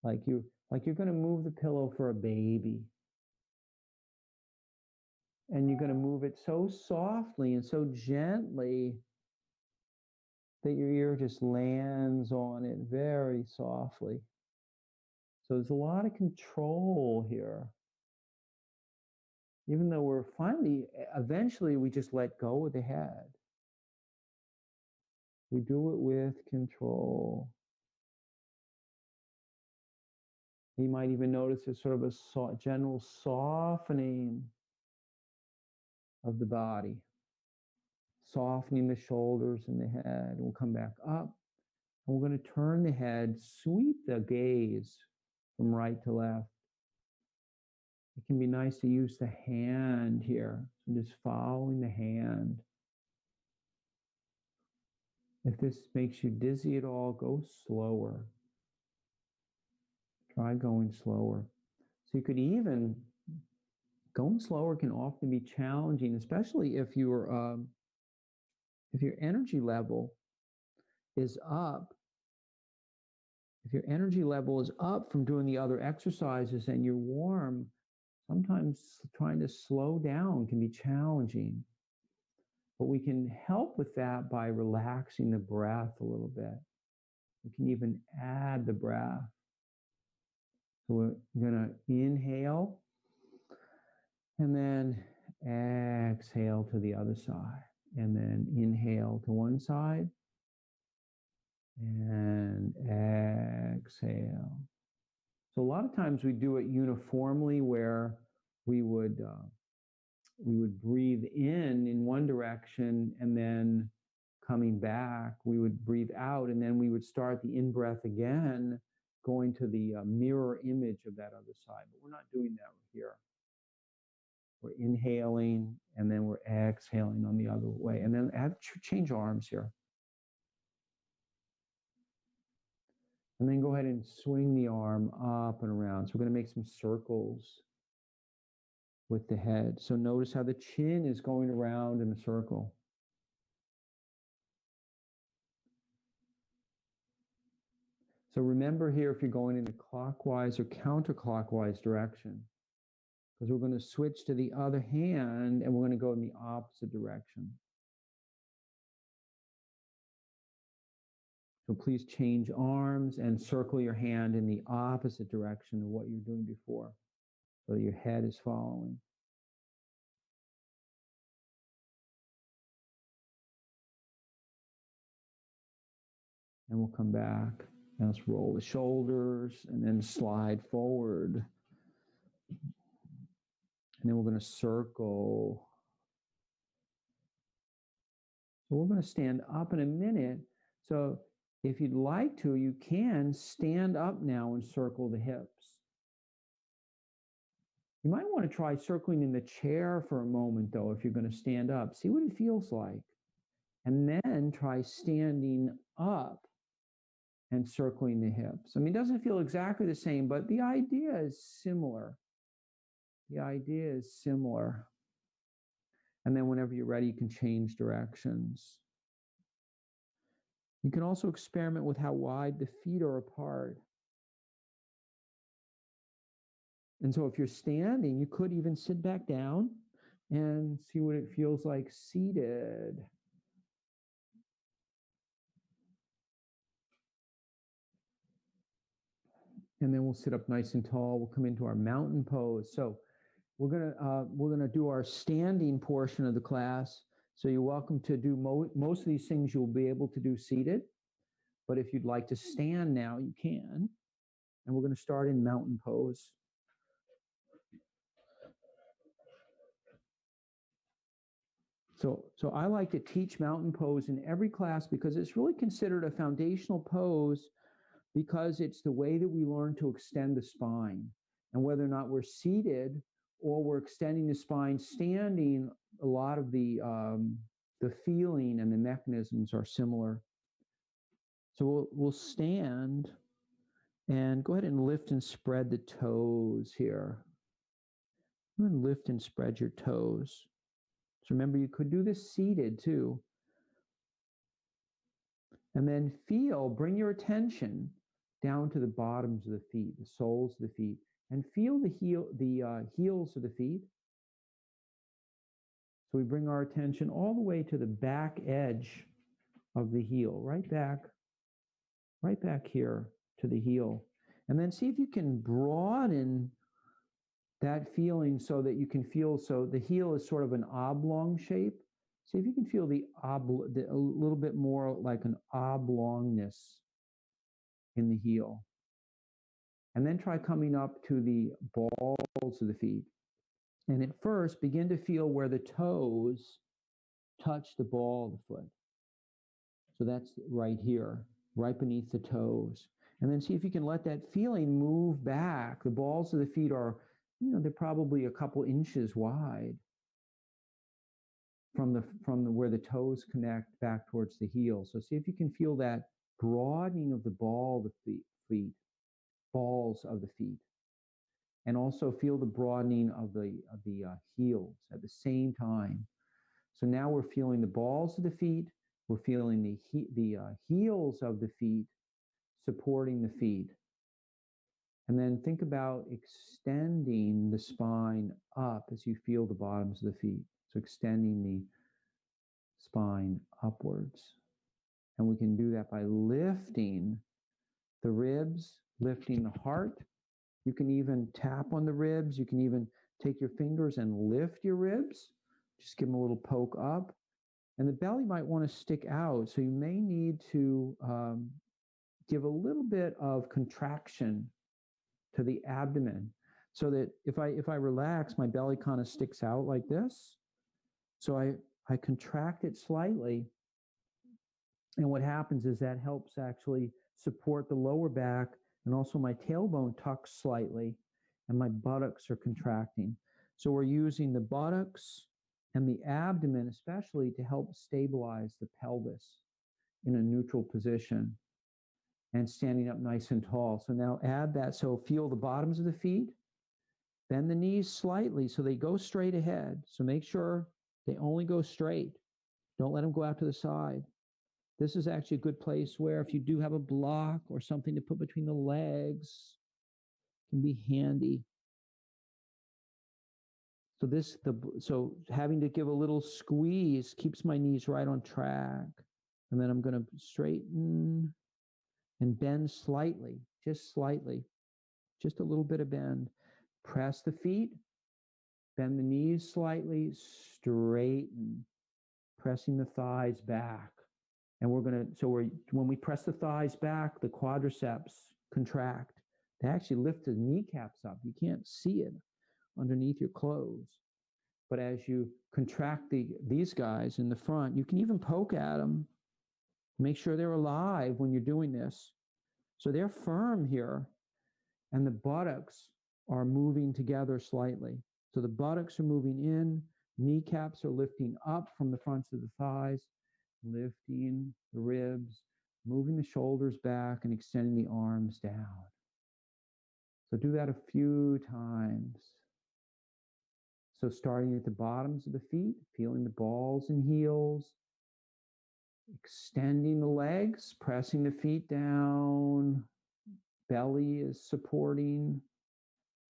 like you're going to move the pillow for a baby. And you're going to move it so softly and so gently that your ear just lands on it very softly. So there's a lot of control here. Even though eventually we just let go of the head. We do it with control. You might even notice there's sort of a general softening of the body. Softening the shoulders and the head. We'll come back up. And we're going to turn the head, sweep the gaze from right to left. It can be nice to use the hand here. So just following the hand. If this makes you dizzy at all, go slower. Try going slower. So you could even, going slower can often be challenging, especially if your energy level is up. If your energy level is up from doing the other exercises and you're warm, sometimes trying to slow down can be challenging. But we can help with that by relaxing the breath a little bit. We can even add the breath. So we're going to inhale and then exhale to the other side. And then inhale to one side and exhale. So a lot of times we do it uniformly where we would breathe in one direction and then coming back, we would breathe out and then we would start the in-breath again, going to the mirror image of that other side. But we're not doing that here. We're inhaling and then we're exhaling on the other way. And then change arms here. And then go ahead and swing the arm up and around. So we're going to make some circles with the head. So notice how the chin is going around in a circle. So remember here, if you're going in a clockwise or counterclockwise direction, because we're going to switch to the other hand and we're going to go in the opposite direction. So please change arms and circle your hand in the opposite direction of what you're doing before, so your head is following. And we'll come back. Now let's roll the shoulders and then slide forward. And then we're going to circle. So we're going to stand up in a minute. So if you'd like to, you can stand up now and circle the hips. You might want to try circling in the chair for a moment, though, if you're going to stand up. See what it feels like. And then try standing up and circling the hips. I mean, it doesn't feel exactly the same, but the idea is similar. The idea is similar. And then whenever you're ready, you can change directions. You can also experiment with how wide the feet are apart. And so if you're standing, you could even sit back down and see what it feels like seated. And then we'll sit up nice and tall. We'll come into our mountain pose. So we're gonna do our standing portion of the class. So you're welcome to do most of these things you'll be able to do seated. But if you'd like to stand now, you can. And we're going to start in mountain pose. So I like to teach mountain pose in every class because it's really considered a foundational pose, because it's the way that we learn to extend the spine. And whether or not we're seated or we're extending the spine standing, a lot of the feeling and the mechanisms are similar. So we'll stand and go ahead and lift and spread the toes here. Go ahead and lift and spread your toes. So remember, you could do this seated too. And then bring your attention down to the bottoms of the feet, the soles of the feet, and feel the heels of the feet. So we bring our attention all the way to the back edge of the heel, right back here to the heel. And then see if you can broaden that feeling so that you can feel, so the heel is sort of an oblong shape. See if you can feel a little bit more like an oblongness in the heel. And then try coming up to the balls of the feet. And at first, begin to feel where the toes touch the ball of the foot. So that's right here, right beneath the toes. And then see if you can let that feeling move back. The balls of the feet are, they're probably a couple inches wide from where the toes connect back towards the heel. So see if you can feel that broadening of the balls of the feet. And also feel the broadening of the heels at the same time. So now we're feeling the balls of the feet. We're feeling the heels of the feet supporting the feet. And then think about extending the spine up as you feel the bottoms of the feet. So extending the spine upwards. And we can do that by lifting the ribs, lifting the heart. You can even tap on the ribs. You can even take your fingers and lift your ribs. Just give them a little poke up. And the belly might want to stick out. So you may need to give a little bit of contraction to the abdomen, so that if I relax, my belly kind of sticks out like this. So I contract it slightly. And what happens is that helps actually support the lower back, and also my tailbone tucks slightly and my buttocks are contracting. So we're using the buttocks and the abdomen especially to help stabilize the pelvis in a neutral position. and standing up nice and tall. So now add that. So feel the bottoms of the feet, bend the knees slightly so they go straight ahead. So make sure they only go straight. Don't let them go out to the side. This is actually a good place where if you do have a block or something to put between the legs, it can be handy. So having to give a little squeeze keeps my knees right on track. And then I'm going to straighten and bend slightly, just a little bit of bend. Press the feet, bend the knees slightly, straighten, pressing the thighs back. And when we press the thighs back, the quadriceps contract. They actually lift the kneecaps up. You can't see it underneath your clothes. But as you contract these guys in the front, you can even poke at them. Make sure they're alive when you're doing this. So they're firm here, and the buttocks are moving together slightly. So the buttocks are moving in, kneecaps are lifting up from the fronts of the thighs, lifting the ribs, moving the shoulders back and extending the arms down. So do that a few times. So starting at the bottoms of the feet, feeling the balls and heels, extending the legs, pressing the feet down, belly is supporting,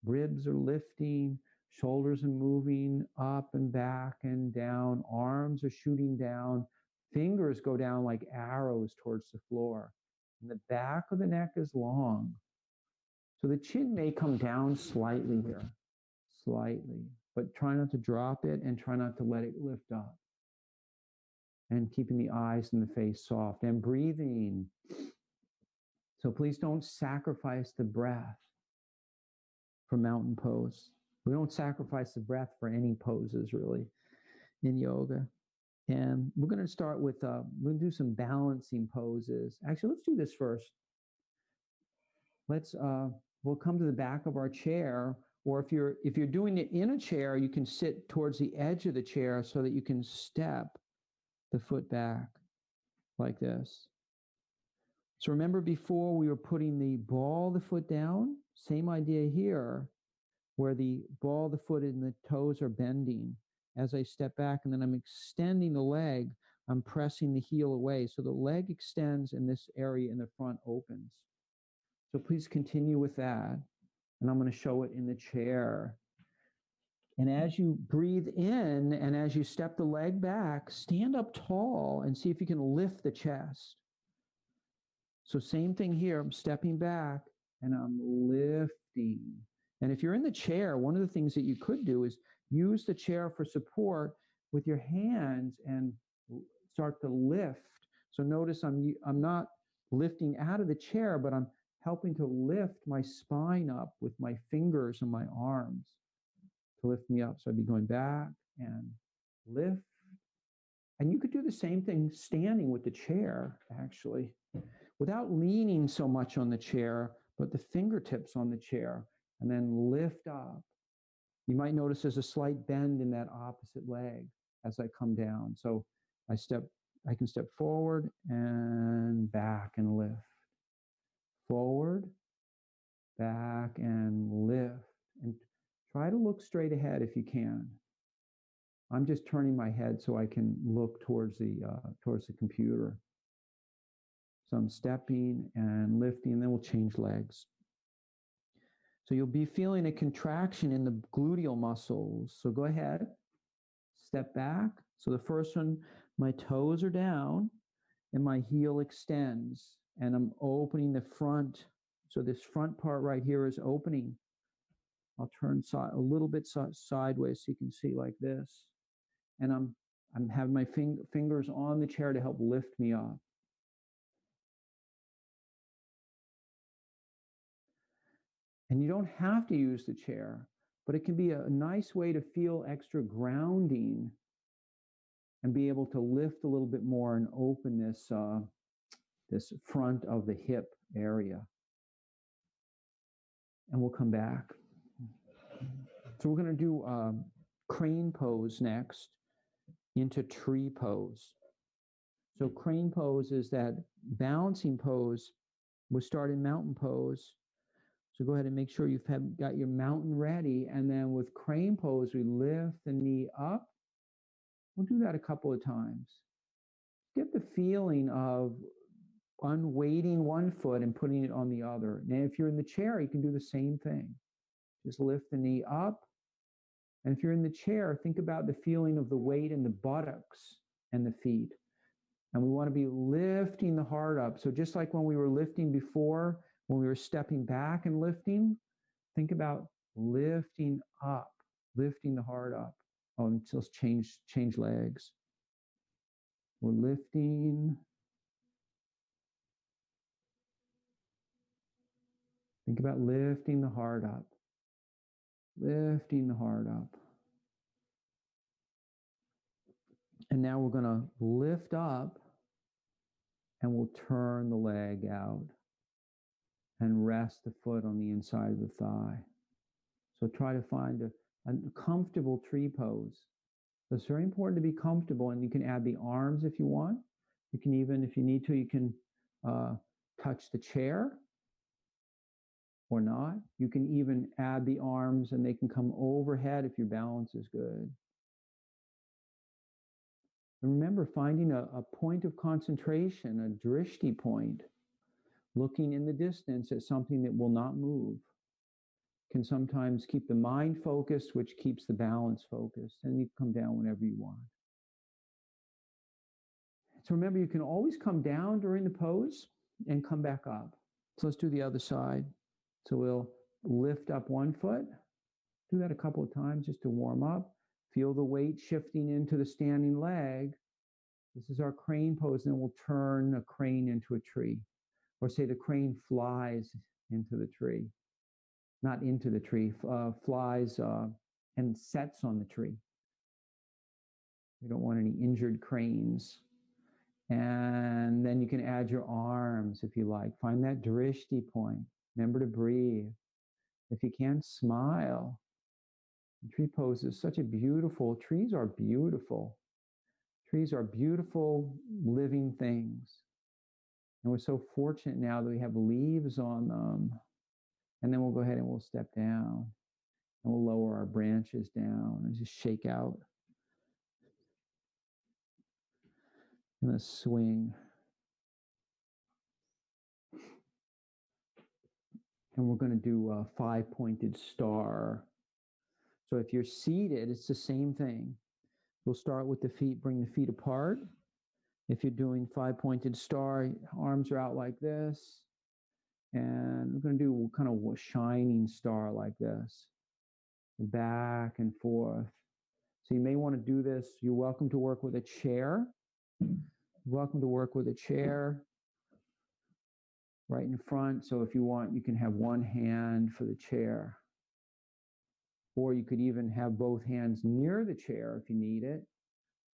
ribs are lifting, shoulders are moving up and back and down, arms are shooting down, fingers go down like arrows towards the floor. And the back of the neck is long. So the chin may come down slightly here, but try not to drop it and try not to let it lift up. And keeping the eyes and the face soft and breathing. So please don't sacrifice the breath for mountain pose. We don't sacrifice the breath for any poses really in yoga. And we're going to start with, we'll do some balancing poses. Actually, let's do this first. We'll come to the back of our chair, or if you're doing it in a chair, you can sit towards the edge of the chair so that you can step the foot back like this. So remember before we were putting the ball of the foot down? Same idea here, where the ball of the foot and the toes are bending. As I step back and then I'm extending the leg, I'm pressing the heel away. So the leg extends and this area in the front opens. So please continue with that. And I'm going to show it in the chair. And as you breathe in and as you step the leg back, stand up tall and see if you can lift the chest. So same thing here, I'm stepping back and I'm lifting. And if you're in the chair, one of the things that you could do is use the chair for support with your hands and start to lift. So notice I'm not lifting out of the chair, but I'm helping to lift my spine up with my fingers and my arms to lift me up. So I'd be going back and lift. And you could do the same thing standing with the chair, actually, without leaning so much on the chair, but the fingertips on the chair, and then lift up. You might notice there's a slight bend in that opposite leg as I come down. So I can step forward and back and lift. Forward, back and lift. And try to look straight ahead if you can. I'm just turning my head so I can look towards the computer. So I'm stepping and lifting, and then we'll change legs. So you'll be feeling a contraction in the gluteal muscles. So go ahead, step back. So the first one, my toes are down and my heel extends and I'm opening the front. So this front part right here is opening. I'll turn a little bit sideways so you can see like this. And I'm having my fingers on the chair to help lift me up. And you don't have to use the chair, but it can be a nice way to feel extra grounding and be able to lift a little bit more and open this front of the hip area. And we'll come back. So we're going to do crane pose next into tree pose. So crane pose is that balancing pose We'll start in mountain pose. So go ahead and make sure you've got your mountain ready. And then with crane pose, we lift the knee up. We'll do that a couple of times. Get the feeling of unweighting one foot and putting it on the other. Now, if you're in the chair, you can do the same thing. Just lift the knee up. And if you're in the chair, think about the feeling of the weight in the buttocks and the feet. And we want to be lifting the heart up. So just like when we were lifting before, when we were stepping back and lifting, think about lifting up, lifting the heart up. Oh, and let's change legs. We're lifting. Think about lifting the heart up. Lifting the heart up. And now we're going to lift up and we'll turn the leg out and rest the foot on the inside of the thigh. So try to find a comfortable tree pose. So it's very important to be comfortable, and you can add the arms if you want. You can even, if you need to, you can touch the chair or not. You can even add the arms and they can come overhead if your balance is good. And remember, finding a point of concentration, a drishti point, looking in the distance at something that will not move, can sometimes keep the mind focused, which keeps the balance focused, and you come down whenever you want. So remember, you can always come down during the pose and come back up. So let's do the other side. So we'll lift up one foot. Do that a couple of times just to warm up. Feel the weight shifting into the standing leg. This is our crane pose, and then we'll turn a crane into a tree. Or say the crane flies into the tree. Not into the tree, flies and sets on the tree. We don't want any injured cranes. And then you can add your arms if you like. Find that drishti point. Remember to breathe. If you can, smile. The tree pose is such a beautiful, trees are beautiful. Trees are beautiful living things. And we're so fortunate now that we have leaves on them. And then we'll go ahead and we'll step down. And we'll lower our branches down and just shake out. And let's swing. And we're going to do a 5-pointed star. So if you're seated, it's the same thing. We'll start with the feet, bring the feet apart. If you're doing 5-pointed star, arms are out like this. And we're going to do kind of a shining star like this. Back and forth. So you may want to do this. You're welcome to work with a chair. You're welcome to work with a chair right in front. So if you want, you can have one hand for the chair. Or you could even have both hands near the chair if you need it.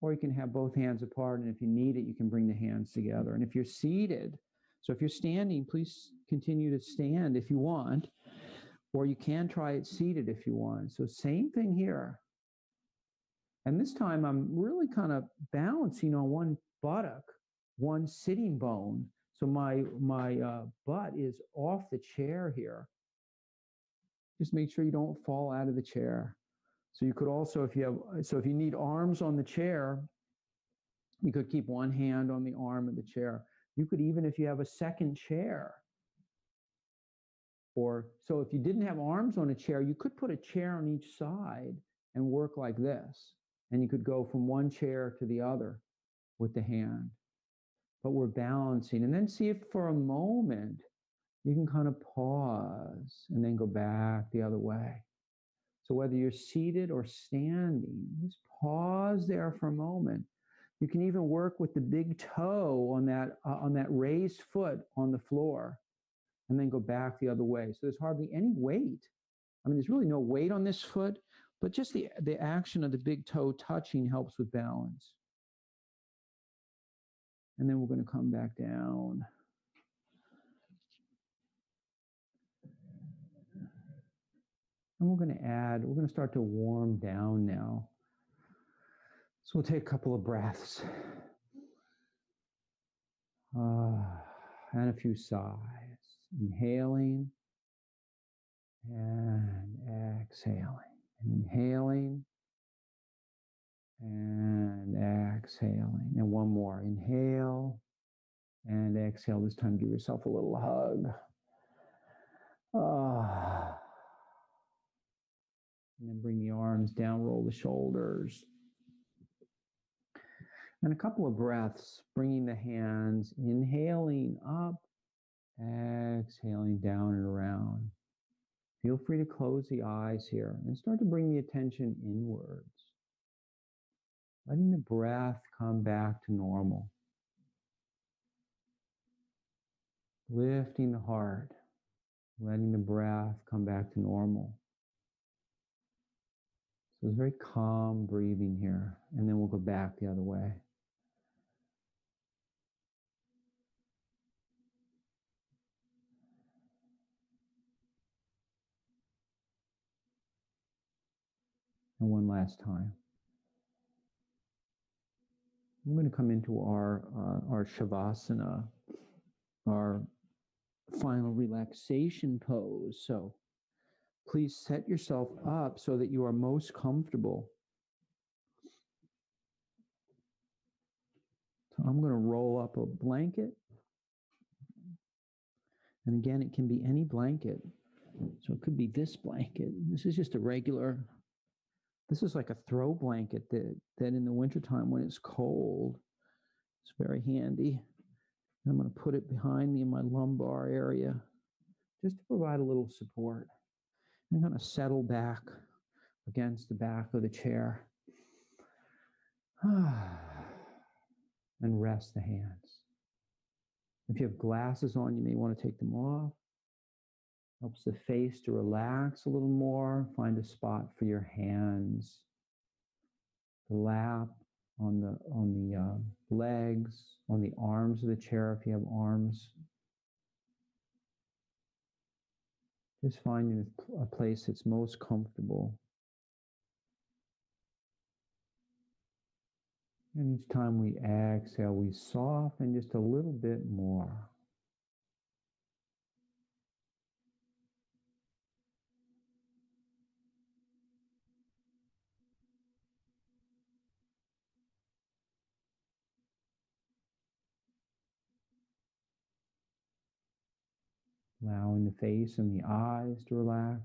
Or you can have both hands apart, and if you need it, you can bring the hands together. And if you're seated, so if you're standing, please continue to stand if you want. Or you can try it seated if you want. So same thing here. And this time I'm really kind of balancing on one buttock, one sitting bone. So my butt is off the chair here. Just make sure you don't fall out of the chair. So you could also, if you need arms on the chair, you could keep one hand on the arm of the chair. You could even, if you have a second chair, or so if you didn't have arms on a chair, you could put a chair on each side and work like this. And you could go from one chair to the other with the hand. But we're balancing. And then see if for a moment you can kind of pause and then go back the other way. So whether you're seated or standing, just pause there for a moment. You can even work with the big toe on that raised foot on the floor and then go back the other way. So there's hardly any weight. I mean, there's really no weight on this foot, but just the action of the big toe touching helps with balance. And then we're going to come back down. And we're going to start to warm down now. So we'll take a couple of breaths. And a few sighs. Inhaling and exhaling. And inhaling and exhaling. And one more. Inhale and exhale. This time give yourself a little hug. And then bring the arms down, roll the shoulders. And a couple of breaths, bringing the hands, inhaling up, exhaling down and around. Feel free to close the eyes here and start to bring the attention inwards. Letting the breath come back to normal. Lifting the heart, letting the breath come back to normal. So it's very calm breathing here, and then we'll go back the other way. And one last time. I'm going to come into our Shavasana, our final relaxation pose. So please set yourself up so that you are most comfortable. So I'm going to roll up a blanket. And again, it can be any blanket. So it could be this blanket. This is just a regular, this is like a throw blanket that in the wintertime when it's cold, it's very handy. And I'm going to put it behind me in my lumbar area just to provide a little support. I'm going to settle back against the back of the chair and rest the hands. If you have glasses on, you may want to take them off. Helps the face to relax a little more. Find a spot for your hands. The lap, on the legs, on the arms of the chair if you have arms. Just finding a place that's most comfortable. And each time we exhale, we soften just a little bit more. Allowing the face and the eyes to relax.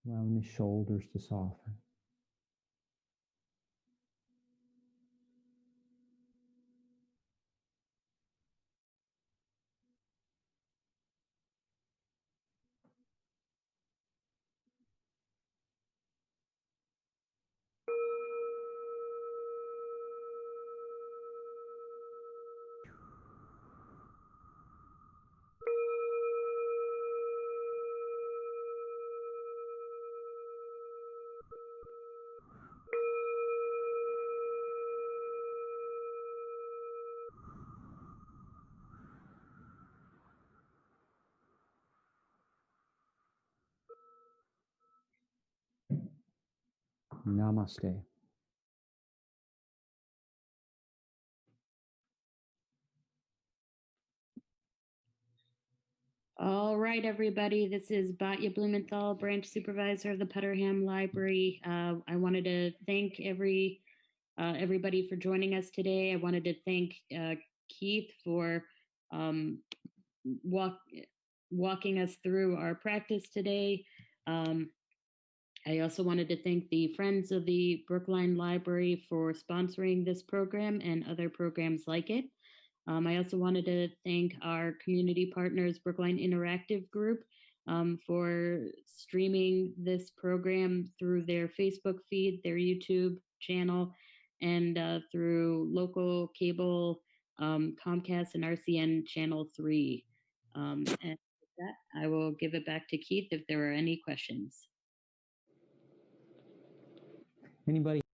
Allowing the shoulders to soften. Namaste. All right, everybody. This is Batya Blumenthal, branch supervisor of the Putterham Library. I wanted to thank everybody for joining us today. I wanted to thank Keith for walking us through our practice today. I also wanted to thank the Friends of the Brookline Library for sponsoring this program and other programs like it. I also wanted to thank our community partners, Brookline Interactive Group, for streaming this program through their Facebook feed, their YouTube channel, and through local cable, Comcast and RCN Channel 3. And with that, I will give it back to Keith if there are any questions. Anybody